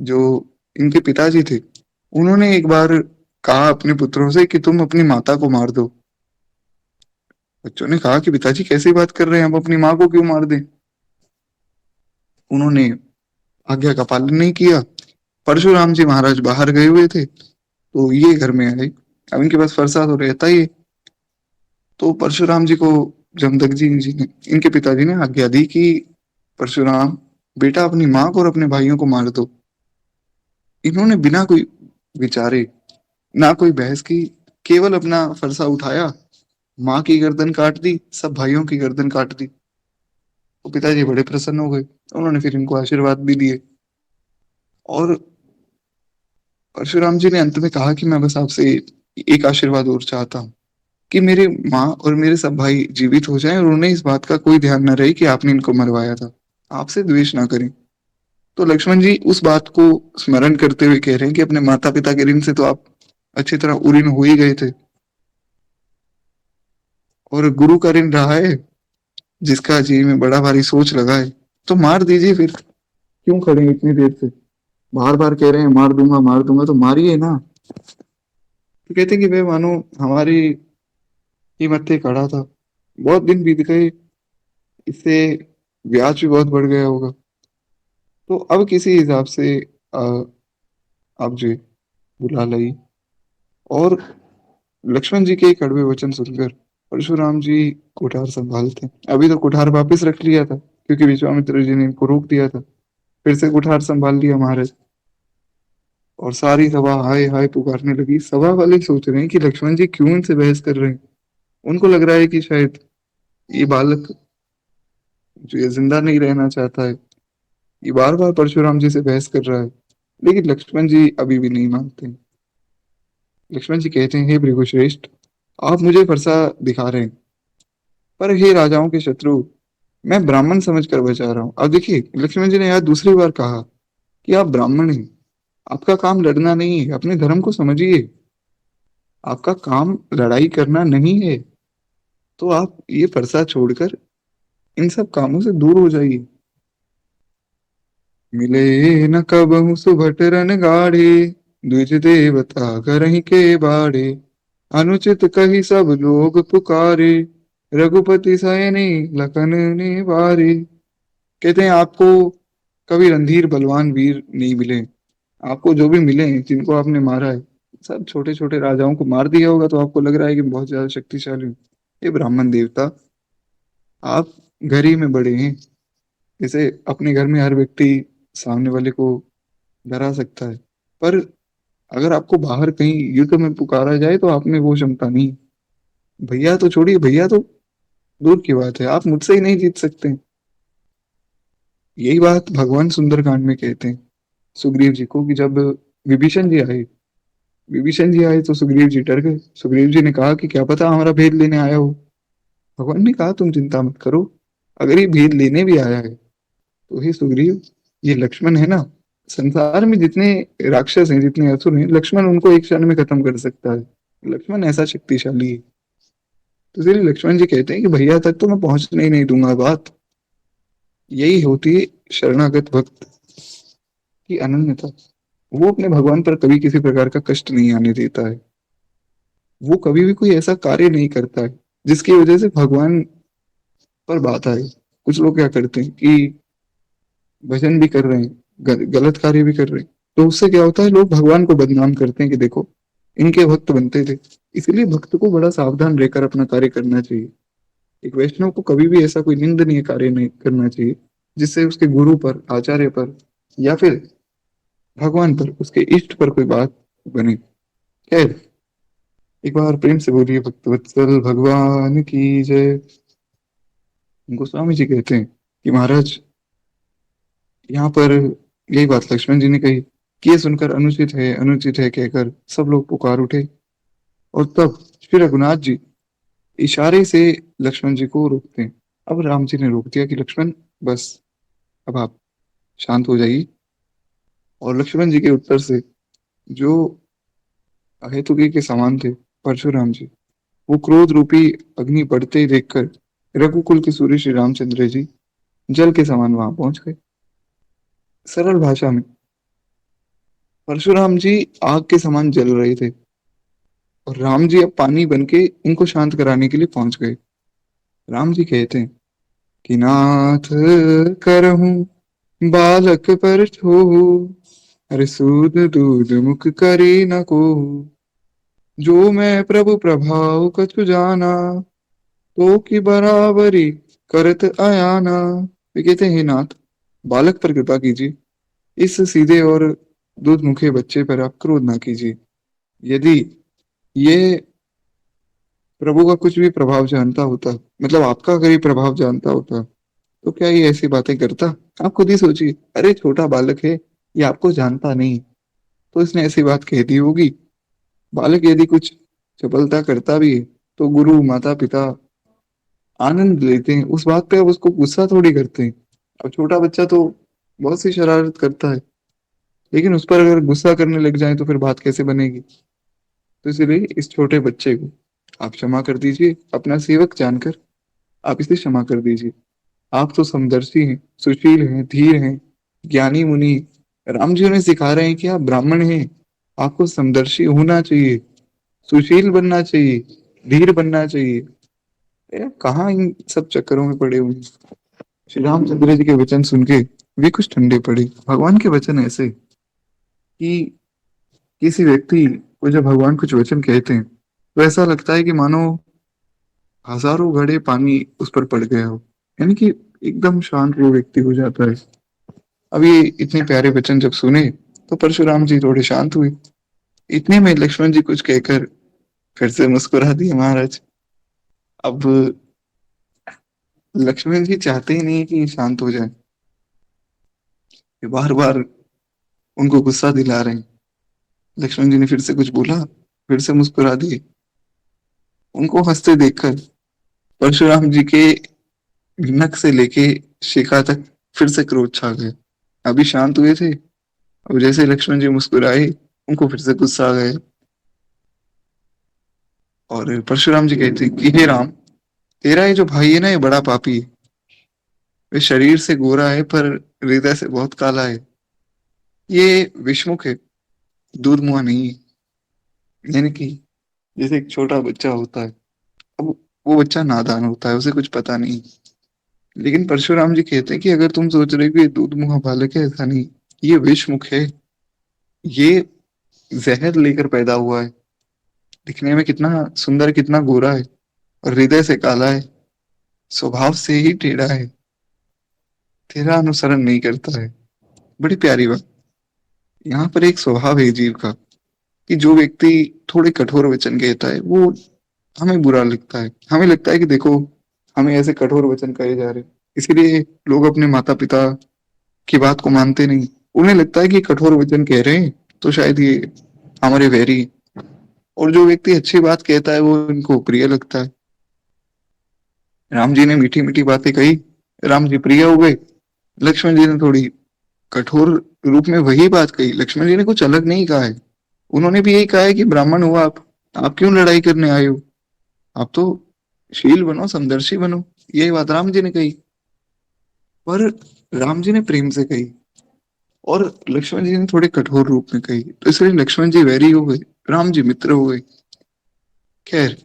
जो इनके पिताजी थे, उन्होंने एक बार कहा अपने पुत्रों से कि तुम अपनी माता को मार दो। बच्चों ने कहा कि पिताजी कैसी बात कर रहे हैं, हम अपनी माँ को क्यों मार दें। उन्होंने आज्ञा का पालन नहीं किया। परशुराम जी महाराज बाहर गए हुए थे तो ये घर में आए। अब इनके पास फरसा तो रहता ही है। तो परशुराम जी को जमदग्नि जी ने, इनके पिताजी ने आज्ञा दी कि परशुराम बेटा अपनी माँ को और अपने भाइयों को मार दो। इन्होंने बिना कोई विचारे, ना कोई बहस की, केवल अपना फरसा उठाया, माँ की गर्दन काट दी, सब भाइयों की गर्दन काट दी। तो पिताजी बड़े प्रसन्न हो गए। उन्होंने फिर इनको आशीर्वाद भी दिए, और परशुराम जी ने अंत में कहा कि मैं बस आपसे एक आशीर्वाद और चाहता हूँ कि मेरे माँ और मेरे सब भाई जीवित हो जाएं और उन्हें इस बात का कोई ध्यान न रहे कि आपने इनको मरवाया था, आपसे द्वेष ना करें। तो लक्ष्मण जी उस बात को स्मरण करते हुए कह रहे हैं कि अपने माता पिता के ऋण से तो आप अच्छी तरह उरीन हो ही गए थे, और गुरु का ऋण रहा है जिसका जी में बड़ा भारी सोच लगा है, तो मार दीजिए फिर। क्यों खड़े हैं इतनी देर से, बार बार कह रहे हैं मार दूंगा तो मारिए ना। तो कहते हैं कि वे मानो हमारी कीमत पे खड़ा था, बहुत दिन बीत गए, इससे ब्याज भी बहुत बढ़ गया होगा। तो अब किसी हिसाब से अ, आप जी बुला लाई, और लक्ष्मण जी के ये कड़वे वचन सुनकर परशुराम जी कुठार संभालते। अभी तो कुठार वापस रख लिया था क्योंकि विश्वामित्र जी ने इनको रोक दिया था। फिर से कुठार संभाल लिया महाराज, और सारी सभा हाय हाय पुकारने लगी। सभा वाले सोच रहे हैं कि लक्ष्मण जी क्यों इनसे बहस कर रहे हैं। उनको लग रहा है कि शायद ये बालक जो ये जिंदा नहीं रहना चाहता है, ये बार बार परशुराम जी से बहस कर रहा है। लेकिन लक्ष्मण जी अभी भी नहीं मानते। लक्ष्मण जी कहते हैं, हे भृगुश्रेष्ठ, आप मुझे फरसा दिखा रहे हैं, पर हे राजाओं के शत्रु, मैं ब्राह्मण समझकर बचा रहा हूँ। अब देखिए लक्ष्मण जी ने यार दूसरी बार कहा कि आप ब्राह्मण हैं, आपका काम लड़ना नहीं है, अपने धर्म को समझिए। आपका काम लड़ाई करना नहीं है, तो आप ये फरसा छोड़कर इन सब कामों से दूर हो जाइए। मिले न कबहु सुभट रन गाढ़े, द्विज देवता करहि के बाड़े, अनुचित कही सब लोग पुकारे, रघुपति सयने लखन ने बारे। कहते हैं आपको कभी रणधीर बलवान वीर नहीं मिले। आपको जो भी मिले हैं, जिनको आपने मारा है, सब छोटे छोटे राजाओं को मार दिया होगा, तो आपको लग रहा है कि मैं बहुत ज्यादा शक्तिशाली हूँ। ये ब्राह्मण देवता, आप घर ही में बड़े हैं। जैसे अपने घर में हर व्यक्ति सामने वाले को डरा सकता है, पर अगर आपको बाहर कहीं युद्ध में पुकारा जाए तो आप में वो क्षमता नहीं। भैया तो छोड़िए, भैया तो दूर की बात है, आप मुझसे ही नहीं जीत सकते। यही बात भगवान सुंदरकांड में कहते हैं सुग्रीव जी को, कि जब विभीषण जी आए विभीषण जी आए तो सुग्रीव जी डर गए। सुग्रीव जी ने कहा कि क्या पता हमारा भेद लेने आया हो। भगवान ने कहा तुम चिंता मत करो, अगर ये भेद लेने भी आया है तो हे सुग्रीव, ये लक्ष्मण है ना, संसार में जितने राक्षस हैं, जितने असुर हैं, लक्ष्मण उनको एक क्षण में खत्म कर सकता है। लक्ष्मण ऐसा शक्तिशाली है। तो इसलिए लक्ष्मण जी कहते हैं कि भैया तक तो मैं पहुंचने ही नहीं दूंगा बात। यही होती है शरणागत भक्त की अनन्यता। वो अपने भगवान पर कभी किसी प्रकार का कष्ट नहीं आने देता है। वो कभी भी कोई ऐसा कार्य नहीं करता है जिसकी वजह से भगवान पर बात आए। कुछ लोग क्या करते हैं कि भजन भी कर रहे हैं, गलत कार्य भी कर रहे हैं, तो उससे क्या होता है, लोग भगवान को बदनाम करते हैं कि देखो इनके भक्त बनते थे। इसलिए भक्त को बड़ा सावधान रहकर अपना कार्य करना चाहिए। एक वैष्णव को कभी भी ऐसा कोई निंदनीय कार्य नहीं करना चाहिए जिससे उसके गुरु पर, आचार्य पर, या फिर भगवान पर, उसके इष्ट पर कोई बात बने। खैर, एक बार प्रेम से बोलिए भक्तवत्सल भगवान की जय। गोस्वामी जी कहते हैं कि महाराज, यहाँ पर यही बात लक्ष्मण जी ने कही कि ये सुनकर अनुचित है कहकर सब लोग पुकार उठे। और तब श्री रघुनाथ जी इशारे से लक्ष्मण जी को रोकते हैं। अब राम जी ने रोक दिया कि लक्ष्मण बस, अब आप शांत हो जाइए। और लक्ष्मण जी के उत्तर से जो अहेतुकी के समान थे परशुराम जी, वो क्रोध रूपी अग्नि बढ़ते ही देखकर रघुकुल के सूर्य श्री रामचंद्र जी जल के समान वहां पहुंच गए। सरल भाषा में, परशुराम जी आग के समान जल रहे थे, और राम जी अब पानी बन के इनको शांत कराने के लिए पहुंच गए। राम जी कहते हैं कि नाथ करहूं बालक पर छोहू, अरे सूद दूध मुख करे न को, जो मैं प्रभु प्रभाव कछु जाना, तो की बराबरी करत आयाना। वे कहते हैं, "हे नाथ, बालक पर कृपा कीजिए, इस सीधे और दूध मुखे बच्चे पर आप क्रोध ना कीजिए। यदि ये प्रभु का कुछ भी प्रभाव जानता होता, मतलब आपका अगर ये प्रभाव जानता होता, तो क्या ये ऐसी बातें करता? आप खुद ही सोचिए, अरे छोटा बालक है, ये आपको जानता नहीं, तो इसने ऐसी बात कह दी होगी। बालक यदि कुछ चपलता करता भी है, तो गुरु माता पिता आनंद लेते हैं उस बात पे, अब उसको गुस्सा थोड़ी करते हैं। अब छोटा बच्चा तो बहुत सी शरारत करता है, लेकिन उस पर अगर गुस्सा करने लग जाए तो फिर बात कैसे बनेगी। तो इसलिए इस छोटे बच्चे को आप क्षमा कर दीजिए, अपना सेवक जानकर आप इसे क्षमा कर दीजिए। आप तो समदर्शी हैं, सुशील हैं, धीर हैं, ज्ञानी मुनि। राम जी उन्हें सिखा रहे हैं कि आप ब्राह्मण हैं, आपको समदर्शी होना चाहिए, सुशील बनना चाहिए, धीर बनना चाहिए। कहाँ इन सब चक्करों में पड़े हुए हैं। श्री रामचंद्र जी के वचन सुन के वे कुछ ठंडे पड़े। भगवान के वचन ऐसे कि किसी व्यक्ति को जब भगवान कुछ वचन कहते हैं तो ऐसा लगता है कि मानो हजारों घड़े पानी उस पर पड़ गया हो, यानी कि एकदम शांत वो व्यक्ति हो जाता है। अब ये इतने प्यारे वचन जब सुने तो परशुराम जी थोड़े शांत हुए। इतने में लक्ष्मण जी कुछ कहकर फिर से मुस्कुरा दिए महाराज। अब लक्ष्मण जी चाहते ही नहीं कि ये शांत हो जाए, ये बार बार उनको गुस्सा दिला रहे हैं। लक्ष्मण जी ने फिर से कुछ बोला, फिर से मुस्कुरा दिए। उनको हंसते देखकर परशुराम जी के नक से लेके शिखा तक फिर से क्रोध छा गए। अभी शांत हुए थे, अब जैसे लक्ष्मण जी मुस्कुराए उनको फिर से गुस्सा आ गया। और परशुराम जी कहते कि हे राम, तेरा ये जो भाई है ना, ये बड़ा पापी है। वे शरीर से गोरा है पर हृदय से बहुत काला है। ये विषमुख है, दूध मुंहा नहीं है। यानी कि जैसे एक छोटा बच्चा होता है, अब वो बच्चा नादान होता है, उसे कुछ पता नहीं। लेकिन परशुराम जी कहते हैं कि अगर तुम सोच रहे हो कि ये दूध मुंहा बालक है, ऐसा नहीं। ये विषमुख है। ये जहर लेकर पैदा हुआ है। दिखने में कितना सुंदर, कितना गोरा है, और हृदय से काला है। स्वभाव से ही टेढ़ा है, तेरा अनुसरण नहीं करता है। बड़ी प्यारी बात। यहाँ पर एक स्वभाव है जीव का कि जो व्यक्ति थोड़े कठोर वचन कहता है वो हमें बुरा लगता है। हमें लगता है कि देखो, हमें ऐसे कठोर वचन कहे जा रहे हैं। इसीलिए लोग अपने माता पिता की बात को मानते नहीं। उन्हें लगता है कि कठोर वचन कह रहे हैं तो शायद ये हमारे वैरी हैं। और जो व्यक्ति अच्छी बात कहता है वो इनको प्रिय लगता है। राम जी ने मीठी मीठी बातें कही, राम जी प्रिय हो गए। लक्ष्मण जी ने थोड़ी कठोर रूप में वही बात कही। लक्ष्मण जी ने कुछ अलग नहीं कहा है। उन्होंने भी यही कहा है कि ब्राह्मण हो आप क्यों लड़ाई करने आए हो? आप तो शील बनो, समदर्शी बनो। यही बात राम जी ने कही। पर राम जी ने प्रेम से कही और लक्ष्मण जी ने थोड़े कठोर रूप में कही, तो इसलिए लक्ष्मण जी वैरी हो गए, राम जी मित्र हो गए। खैर,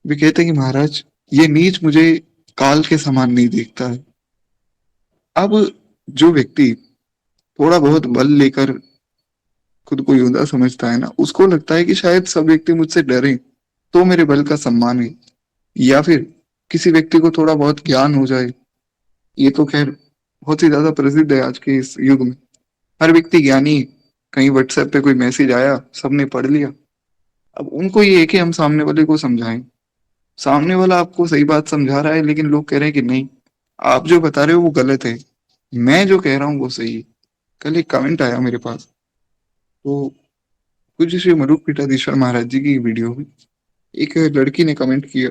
वे कहते हैं कि महाराज, ये नीच मुझे काल के समान नहीं देखता है। अब जो व्यक्ति थोड़ा बहुत बल लेकर खुद को योद्धा समझता है ना, उसको लगता है कि शायद सब व्यक्ति मुझसे डरे तो मेरे बल का सम्मान है। या फिर किसी व्यक्ति को थोड़ा बहुत ज्ञान हो जाए। ये तो खैर बहुत ही ज्यादा प्रसिद्ध है आज के इस युग में। हर व्यक्ति ज्ञानी है। कहीं व्हाट्सएप पे कोई मैसेज आया, सबने पढ़ लिया। अब उनको ये है कि हम सामने वाले को समझाएं। सामने वाला आपको सही बात समझा रहा है लेकिन लोग कह रहे हैं कि नहीं, आप जो बता रहे हो वो गलत है, मैं जो कह रहा हूँ वो सही है। कल एक कमेंट आया मेरे पास, तो कुछ श्री मरूप पीठाधीश्वर महाराज जी की वीडियो में एक लड़की ने कमेंट किया।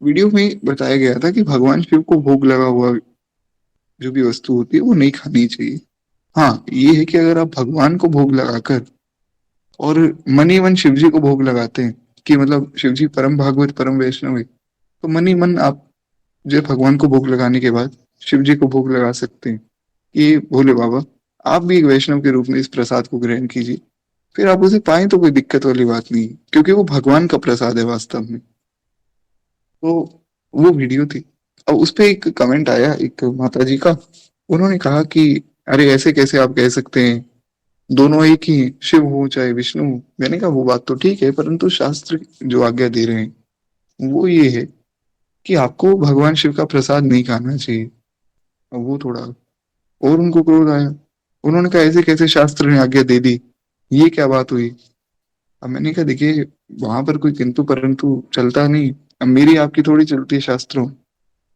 वीडियो में बताया गया था कि भगवान शिव को भोग लगा हुआ जो भी वस्तु होती है वो नहीं खानी चाहिए। हाँ, ये है कि अगर आप भगवान को भोग लगाकर और मन ही मन शिव जी को भोग लगाते हैं कि मतलब शिव जी परम भागवत परम वैष्णव है, तो मन ही मन आप जो भगवान को भोग लगाने के बाद शिव जी को भोग लगा सकते हैं कि भोले बाबा, आप भी एक वैष्णव के रूप में इस प्रसाद को ग्रहण कीजिए। फिर आप उसे पाएं तो कोई दिक्कत वाली बात नहीं है, क्योंकि वो भगवान का प्रसाद है वास्तव में। तो वो वीडियो थी। अब उस पे एक कमेंट आया एक माता जी का। उन्होंने कहा कि अरे ऐसे कैसे आप कह सकते हैं, दोनों एक ही हैं, शिव हो चाहे विष्णु हो। मैंने कहा वो बात तो ठीक है, परंतु शास्त्र जो आज्ञा दे रहे हैं वो ये है कि आपको भगवान शिव का प्रसाद नहीं खाना चाहिए। अब वो थोड़ा और उनको क्रोध आया। उन्होंने कहा ऐसे कैसे शास्त्र ने आज्ञा दे दी, ये क्या बात हुई? अब मैंने कहा देखिए, वहां पर कोई किंतु परंतु चलता नहीं। अब मेरी आपकी थोड़ी चलती है शास्त्रों,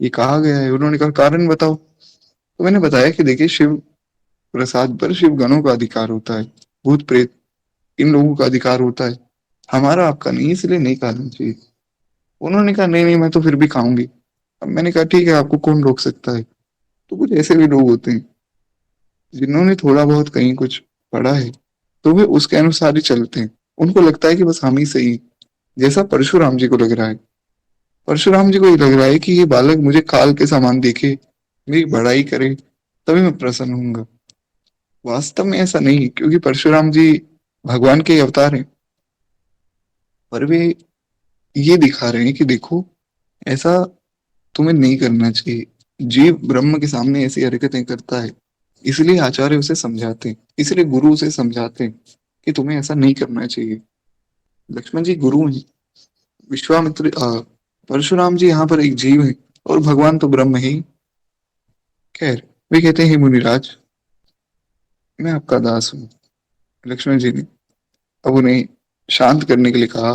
ये कहा गया है। उन्होंने कहा कारण बताओ। तो मैंने बताया कि देखिए, शिव प्रसाद पर शिव गणों का अधिकार होता है, भूत प्रेत इन लोगों का अधिकार होता है, हमारा आपका नहीं, इसलिए नहीं खाना चाहिए। उन्होंने कहा नहीं नहीं, मैं तो फिर भी खाऊंगी। अब मैंने कहा ठीक है, आपको कौन रोक सकता है? तो कुछ ऐसे भी लोग होते हैं जिन्होंने थोड़ा बहुत कहीं कुछ पढ़ा है, तो वे उसके अनुसार ही चलते हैं। उनको लगता है कि बस हम ही सही हैं। जैसा परशुराम जी को लग रहा है। परशुराम जी को ये लग रहा है कि ये बालक मुझे काल के समान देखे, मेरी बड़ाई करे, तभी मैं प्रसन्न होऊंगा। वास्तव में ऐसा नहीं है, क्योंकि परशुराम जी भगवान के अवतार हैं। पर वे ये दिखा रहे हैं कि देखो, ऐसा तुम्हें नहीं करना चाहिए। जीव ब्रह्म के सामने ऐसी हरकतें करता है, इसलिए आचार्य उसे समझाते हैं, इसलिए गुरु उसे समझाते हैं कि तुम्हें ऐसा नहीं करना चाहिए। लक्ष्मण जी गुरु हैं, विश्वामित्र परशुराम जी यहाँ पर एक जीव है, और भगवान तो ब्रह्म ही। खैर, वे कहते हैं मुनिराज, मैं आपका दास हूँ। लक्ष्मण जी ने अब उन्हें शांत करने के लिए कहा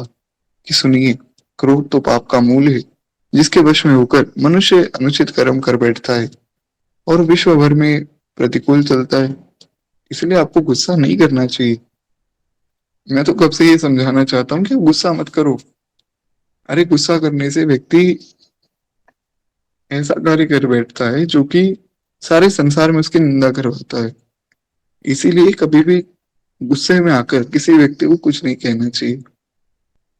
कि सुनिए, क्रोध तो पाप का मूल है, जिसके वश में होकर मनुष्य अनुचित कर्म कर बैठता है और विश्व भर में प्रतिकूल चलता है। इसलिए आपको गुस्सा नहीं करना चाहिए। मैं तो कब से ये समझाना चाहता हूँ कि आप गुस्सा मत करो। अरे गुस्सा करने से व्यक्ति ऐसा कार्य कर बैठता है जो कि सारे संसार में उसकी निंदा करवाता है। इसीलिए कभी भी गुस्से में आकर किसी व्यक्ति को कुछ नहीं कहना चाहिए।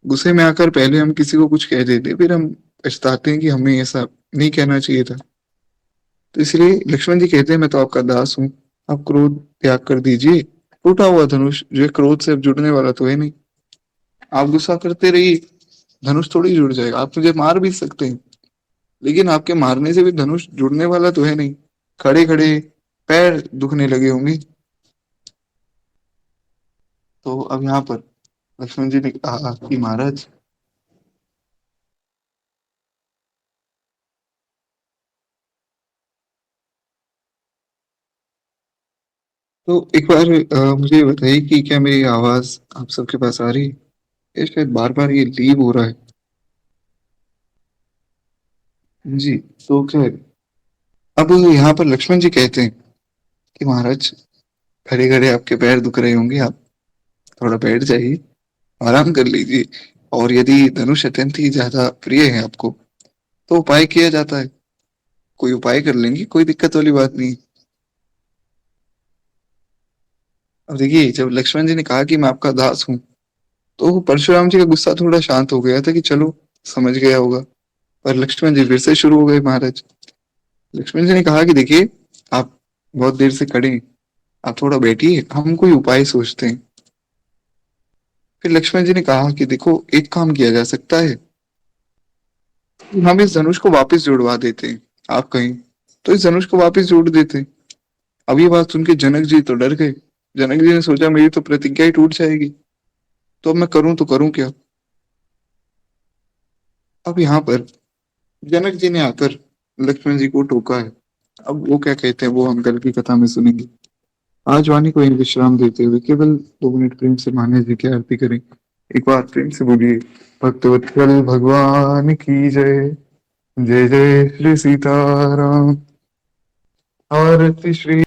गुस्से में आकर पहले हम किसी को कुछ कह देते, फिर हम पछताते हैं कि हमें ऐसा नहीं कहना चाहिए था। तो इसलिए लक्ष्मण जी कहते हैं, मैं तो आपका दास हूँ, आप क्रोध त्याग कर दीजिए। टूटा हुआ धनुष जो है, क्रोध से अब जुड़ने वाला तो है नहीं। आप गुस्सा करते रहिए, धनुष थोड़ी जुड़ जाएगा। आप मुझे मार भी सकते हैं, लेकिन आपके मारने से भी धनुष जुड़ने वाला तो है नहीं। खड़े खड़े पैर दुखने लगे होंगे। तो अब यहाँ पर लक्ष्मण जी ने कहा कि महाराज, तो एक बार मुझे ये बताइए कि क्या मेरी आवाज आप सबके पास आ रही है? ये शायद बार बार ये लीव हो रहा है। जी। तो खैर, अब यहाँ पर लक्ष्मण जी कहते हैं कि महाराज, खड़े खड़े आपके पैर दुख रहे होंगे, आप थोड़ा बैठ जाइए, आराम कर लीजिए। और यदि धनुष अत्यंत ही ज्यादा प्रिय है आपको, तो उपाय किया जाता है। कोई उपाय कर लेंगे, कोई दिक्कत वाली बात नहीं। अब देखिए, जब लक्ष्मण जी ने कहा कि मैं आपका दास हूँ, तो परशुराम जी का गुस्सा थोड़ा शांत हो गया था कि चलो, समझ गया होगा। पर लक्ष्मण जी फिर से शुरू हो गए। महाराज, लक्ष्मण जी ने कहा कि देखिए, आप बहुत देर से खड़े हैं, आप थोड़ा बैठिए, हम कोई उपाय सोचते हैं। फिर लक्ष्मण जी ने कहा कि देखो, एक काम किया जा सकता है, हम इस धनुष को वापस जुड़वा देते हैं। आप कहें तो इस धनुष को वापस जोड़ देते हैं। अब ये बात सुन के जनक जी तो डर गए। जनक जी ने सोचा, मेरी तो प्रतिज्ञा ही टूट जाएगी, तो अब मैं करूं तो करूं क्या। अब यहाँ पर जनक जी ने आकर लक्ष्मण जी को टोका है। अब वो क्या कहते हैं, वो हम कल की कथा में सुनेंगे। आज वाणी को एक विश्राम देते हुए केवल 2 मिनट प्रेम से मान्य जी की आरती करें। एक बार प्रेम से बोलिए, भक्तवत्सल भगवान की जय। जय जय श्री सीताराम। आरती श्री